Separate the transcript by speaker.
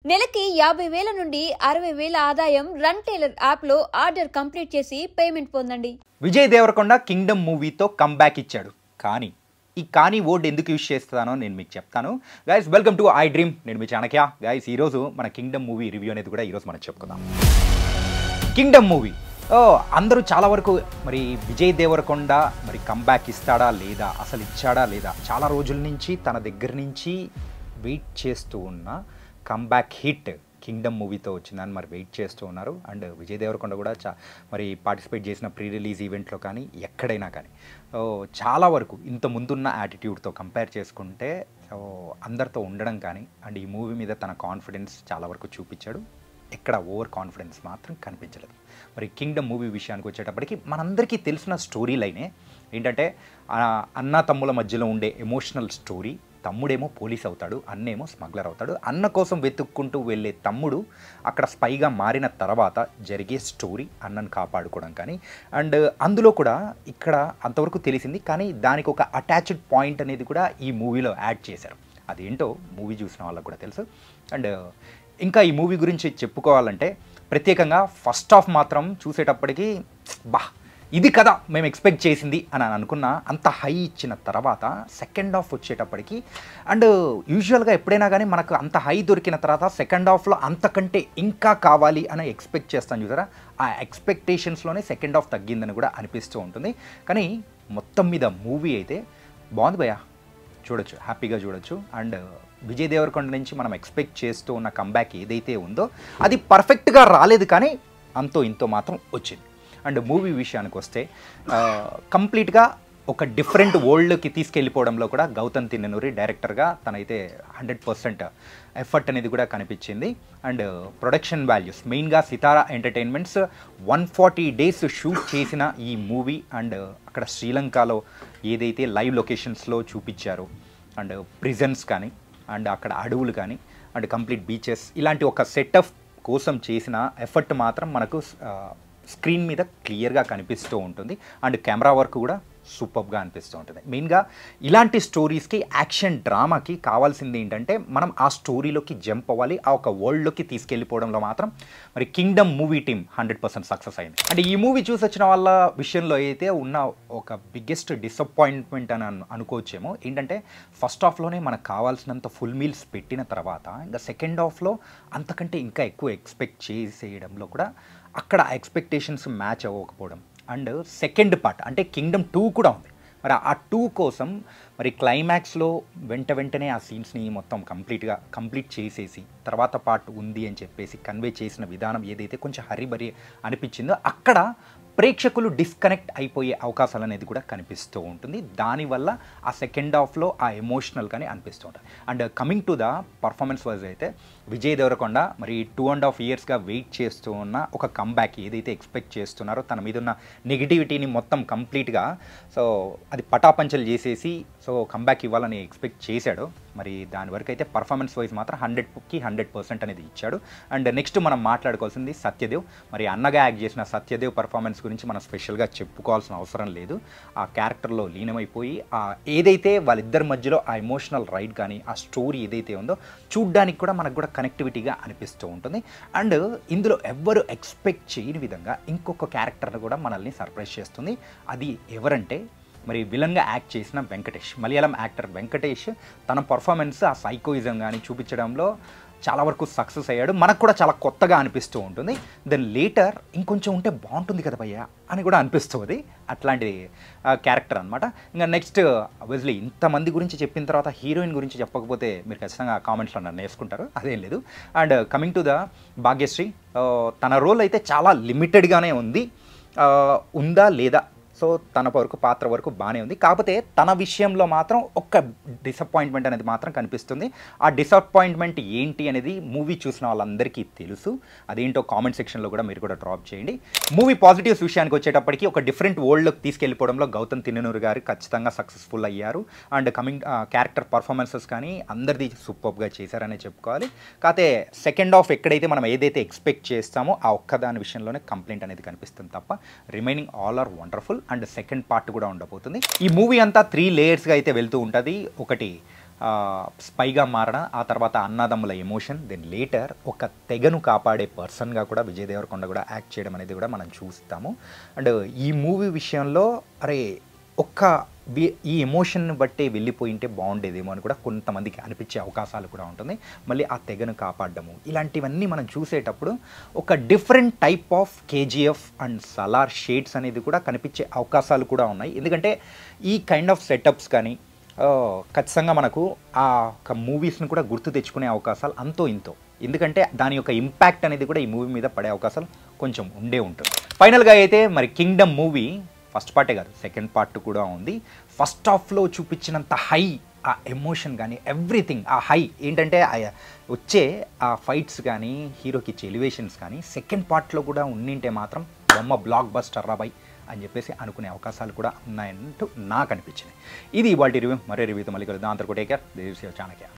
Speaker 1: నెలకి 50,000 నుండి 60,000 ఆదాయం రన్ టైలర్ యాప్లో ఆర్డర్ కంప్లీట్ చేసి పేమెంట్ పొందండి.
Speaker 2: విజయ్ దేవరకొండ కింగ్డమ్ మూవీతో కంబ్యాక్ ఇచ్చాడు. కానీ వర్డ్ ఎందుకు యూజ్ చేస్తానో నేను మీకు చెప్తాను. Guys, welcome to I dream. నేను మీ చాణక్య. గైస్, ఈరోజు మన కింగ్డమ్ మూవీ రివ్యూ అనేది కూడా ఈరోజు మనం చెప్పుకుందాం. కింగ్డమ్ మూవీ అందరూ చాలా వరకు మరి విజయ్ దేవరకొండ మరి కంబ్యాక్ ఇస్తాడా లేదా, అసలు ఇచ్చాడా లేదా, చాలా రోజుల నుంచి తన దగ్గర నుంచి వెయిట్ చేస్తూ ఉన్న కంబ్యాక్ హిట్ కింగ్డమ్ మూవీతో వచ్చిందని మరి వెయిట్ చేస్తూ ఉన్నారు. అండ్ విజయ్ దేవరకొండ కూడా మరి పార్టిసిపేట్ చేసిన ప్రీ రిలీజ్ ఈవెంట్లో కానీ ఎక్కడైనా కానీ చాలా వరకు ఇంత ముందున్న యాటిట్యూడ్తో కంపేర్ చేసుకుంటే అందరితో ఉండడం కానీ అండ్ ఈ మూవీ మీద తన కాన్ఫిడెన్స్ చాలా వరకు చూపించాడు. ఎక్కడ ఓవర్ కాన్ఫిడెన్స్ మాత్రం కనిపించలేదు. మరి కింగ్డమ్ మూవీ విషయానికి వచ్చేటప్పటికి మనందరికీ తెలిసిన స్టోరీ లైనే ఏంటంటే అన్న తమ్ముల మధ్యలో ఉండే ఎమోషనల్ స్టోరీ. తమ్ముడేమో పోలీస్ అవుతాడు, అన్నేమో స్మగ్లర్ అవుతాడు. అన్న కోసం వెతుక్కుంటూ వెళ్ళే తమ్ముడు అక్కడ స్పైగా మారిన తర్వాత జరిగే స్టోరీ అన్నను కాపాడుకోవడం కానీ. అండ్ అందులో కూడా ఇక్కడ అంతవరకు తెలిసింది, కానీ దానికి ఒక అటాచ్డ్ పాయింట్ అనేది కూడా ఈ మూవీలో యాడ్ చేశారు. అదేంటో మూవీ చూసిన వాళ్ళకు కూడా తెలుసు. అండ్ ఇంకా ఈ మూవీ గురించి చెప్పుకోవాలంటే ప్రత్యేకంగా ఫస్ట్ హాఫ్ మాత్రం చూసేటప్పటికి ఇది కదా మేము ఎక్స్పెక్ట్ చేసింది అని అనుకున్న అంత హై ఇచ్చిన తర్వాత సెకండ్ హాఫ్ వచ్చేటప్పటికి అండ్ యూజువల్గా ఎప్పుడైనా కానీ మనకు అంత హై దొరికిన తర్వాత సెకండ్ హాఫ్లో అంతకంటే ఇంకా కావాలి అని ఎక్స్పెక్ట్ చేస్తాను చూసారా. ఆ ఎక్స్పెక్టేషన్స్లోనే సెకండ్ హాఫ్ తగ్గిందని కూడా అనిపిస్తూ ఉంటుంది. కానీ మొత్తం మీద మూవీ అయితే బాగుంది భయ్యా, చూడొచ్చు, హ్యాపీగా చూడొచ్చు. అండ్ విజయ్ దేవరకొండ నుంచి మనం ఎక్స్పెక్ట్ చేస్తూ ఉన్న కంబ్యాక్ ఏదైతే ఉందో అది పర్ఫెక్ట్గా రాలేదు, కానీ అంతో ఇంతో మాత్రం వచ్చింది. అండ్ మూవీ విషయానికి వస్తే కంప్లీట్గా ఒక డిఫరెంట్ వరల్డ్కి తీసుకెళ్ళిపోవడంలో కూడా గౌతమ్ తిన్ననూరి డైరెక్టర్గా తనైతే 100% ఎఫర్ట్ అనేది కూడా కనిపించింది. అండ్ ప్రొడక్షన్ వాల్యూస్ మెయిన్గా సితారా ఎంటర్టైన్మెంట్స్ 140 days షూట్ చేసిన ఈ మూవీ. అండ్ అక్కడ శ్రీలంకలో ఏదైతే లైవ్ లొకేషన్స్లో చూపించారో అండ్ ప్రిజన్స్ కానీ అండ్ అక్కడ అడవులు కానీ అండ్ కంప్లీట్ బీచెస్ ఇలాంటి ఒక సెటప్ కోసం చేసిన ఎఫర్ట్ మాత్రం మనకు స్క్రీన్ మీద క్లియర్గా కనిపిస్తూ ఉంటుంది. అండ్ కెమెరా వర్క్ కూడా సూపర్గా అనిపిస్తూ ఉంటుంది. మెయిన్గా ఇలాంటి స్టోరీస్కి, యాక్షన్ డ్రామాకి కావాల్సింది ఏంటంటే మనం ఆ స్టోరీలోకి జంప్ అవ్వాలి. ఆ ఒక వరల్డ్లోకి తీసుకెళ్ళిపోవడంలో మాత్రం మరి కింగ్డమ్ మూవీ టీమ్ 100% సక్సెస్ అయింది. అంటే ఈ మూవీ చూసి వచ్చిన వాళ్ళ విషయంలో అయితే ఉన్న ఒక బిగ్గెస్ట్ డిసప్పాయింట్మెంట్ అని అనుకోవచ్చేమో ఏంటంటే ఫస్ట్ హాఫ్లోనే మనకు కావాల్సినంత ఫుల్ మీల్స్ పెట్టిన తర్వాత ఇంకా సెకండ్ హాఫ్లో అంతకంటే ఇంకా ఎక్కువ ఎక్స్పెక్ట్ చేసేయడంలో కూడా అక్కడ ఎక్స్పెక్టేషన్స్ మ్యాచ్ అవ్వకపోవడం. అండ్ సెకండ్ పార్ట్ అంటే కింగ్డమ్ 2 కూడా ఉంది. మరి ఆ 2 కోసం మరి క్లైమాక్స్లో వెంటనే ఆ సీన్స్ని మొత్తం కంప్లీట్ చేసేసి తర్వాత పార్ట్ ఉంది అని చెప్పేసి కన్వే చేసిన విధానం ఏదైతే కొంచెం హరిబరి అనిపించిందో అక్కడ ప్రేక్షకులు డిస్కనెక్ట్ అయిపోయే అవకాశాలు అనేది కూడా కనిపిస్తూ ఉంటుంది. దానివల్ల ఆ సెకండ్ హాఫ్లో ఆ ఎమోషనల్ కానీ అనిపిస్తూ ఉంటుంది. And coming to the performance wise అయితే విజయ్ దేవరకొండ మరి 2.5 yearsగా వెయిట్ చేస్తూ ఉన్న ఒక కంబ్యాక్ ఏదైతే ఎక్స్పెక్ట్ చేస్తున్నారో తన మీద ఉన్న నెగిటివిటీని మొత్తం కంప్లీట్గా అది పటాపంచలు చేసేసి కంబ్యాక్ ఇవ్వాలని ఎక్స్పెక్ట్ చేశాడు. మరి దాని వరకు అయితే పర్ఫార్మెన్స్ వైజ్ మాత్రం 100కి 100% అనేది ఇచ్చాడు. అండ్ నెక్స్ట్ మనం మాట్లాడుకోవాల్సింది సత్యదేవ్. మరి అన్నగా యాక్ట్ చేసిన సత్యదేవ్ పర్ఫార్మెన్స్ గురించి మనం స్పెషల్గా చెప్పుకోవాల్సిన అవసరం లేదు. ఆ క్యారెక్టర్లో లీనమైపోయి ఏదైతే వాళ్ళిద్దరి మధ్యలో ఆ ఎమోషనల్ రైడ్ కానీ ఆ స్టోరీ ఏదైతే ఉందో చూడ్డానికి కూడా మనకు కూడా కనెక్టివిటీగా అనిపిస్తూ ఉంటుంది. అండ్ ఇందులో ఎవ్వరు ఎక్స్పెక్ట్ చేయని విధంగా ఇంకొక క్యారెక్టర్ని కూడా మనల్ని సర్ప్రైజ్ చేస్తుంది. అది ఎవరంటే మరి విలన్గా యాక్ట్ చేసిన వెంకటేష్, మలయాళం యాక్టర్ వెంకటేష్. తన పర్ఫార్మెన్స్ ఆ సైకోయిజం కానీ చూపించడంలో చాలా వరకు సక్సెస్ అయ్యాడు. మనకు కూడా చాలా కొత్తగా అనిపిస్తూ ఉంటుంది. దెన్ లేటర్ ఇంకొంచెం ఉంటే బాగుంటుంది కదా భయ్యా అని కూడా అనిపిస్తుంది. అట్లాంటి క్యారెక్టర్ అనమాట. ఇంకా నెక్స్ట్ ఆబ్వియస్లీ ఇంతమంది గురించి చెప్పిన తర్వాత హీరోయిన్ గురించి చెప్పకపోతే మీరు ఖచ్చితంగా కామెంట్స్లో నన్ను వేసుకుంటారు, అదేం లేదు. And coming to the Bhagyashree, తన రోల్ అయితే చాలా లిమిటెడ్గానే ఉంది. ఉందా లేదా తన పాత్ర వరకు బాగానే ఉంది. కాకపోతే తన విషయంలో మాత్రం ఒక్క డిసప్పాయింట్మెంట్ అనేది మాత్రం కనిపిస్తుంది. ఆ డిసప్పాయింట్మెంట్ ఏంటి అనేది మూవీ చూసిన వాళ్ళందరికీ తెలుసు. అదేంటో కామెంట్ సెక్షన్లో కూడా మీరు కూడా డ్రాప్ చేయండి. మూవీ పాజిటివ్స్ విషయానికి వచ్చేటప్పటికి ఒక డిఫరెంట్ వరల్డ్లోకి తీసుకెళ్ళిపోవడంలో గౌతమ్ తిన్ననూరి గారు ఖచ్చితంగా సక్సెస్ఫుల్ అయ్యారు. అండ్ కమింగ్ క్యారెక్టర్ పర్ఫార్మెన్సెస్ కానీ అందరిది సూపర్గా చేశారనే చెప్పుకోవాలి. కాకపోతే సెకండ్ హాఫ్ ఎక్కడైతే మనం ఏదైతే ఎక్స్పెక్ట్ చేస్తామో ఆ ఒక్కదాని విషయంలోనే కంప్లైంట్ అనేది కనిపిస్తుంది తప్ప remaining all are wonderful. And second part కూడా ఉండబోతుంది. ఈ మూవీ అంతా 3 layers అయితే వెళ్తూ ఉంటుంది. ఒకటి స్పైగా మారడం, ఆ తర్వాత అన్నదమ్ముల ఎమోషన్, దెన్ లేటర్ ఒక తెగను కాపాడే పర్సన్గా కూడా విజయ్ దేవరకొండ కూడా యాక్ట్ చేయడం అనేది కూడా మనం చూస్తాము. అండ్ ఈ మూవీ విషయంలో అరే ఈ ఎమోషన్ని బట్టే వెళ్ళిపోయింటే బాగుండేదేమో అని కూడా కొంతమందికి అనిపించే అవకాశాలు కూడా ఉంటుంది. మళ్ళీ ఆ తెగను కాపాడడము ఇలాంటివన్నీ మనం చూసేటప్పుడు ఒక different type of KGF and Salaar shades అనేది కూడా కనిపించే అవకాశాలు కూడా ఉన్నాయి. ఎందుకంటే ఈ కైండ్ ఆఫ్ సెటప్స్ కానీ ఖచ్చితంగా మనకు ఆ ఒక మూవీస్ని కూడా గుర్తు తెచ్చుకునే అవకాశాలు అంతో ఇంతో, ఎందుకంటే దాని యొక్క ఇంపాక్ట్ అనేది కూడా ఈ మూవీ మీద పడే అవకాశాలు కొంచెం ఉండే ఉంటుంది. ఫైనల్గా అయితే మరి కింగ్డమ్ మూవీ ఫస్ట్ పార్టే కాదు, సెకండ్ పార్ట్ కూడా ఉంది. ఫస్ట్ హాఫ్లో చూపించినంత హై ఆ ఎమోషన్ కానీ ఎవ్రీథింగ్, ఆ హై ఏంటంటే వచ్చే ఆ ఫైట్స్ కానీ హీరోకి ఇచ్చే ఎలివేషన్స్ కానీ సెకండ్ పార్ట్లో కూడా ఉండింటే మాత్రం బొమ్మ బ్లాక్ బస్టర్ రాబాయ్ అని చెప్పేసి అనుకునే అవకాశాలు కూడా ఉన్నాయంటూ నాకు అనిపించింది. ఇది ఇవాల్టి రివ్యూ. మరే రివ్యూతో మళ్ళీ కలుద్దాం. అంతకు take care. This is your Chanakya.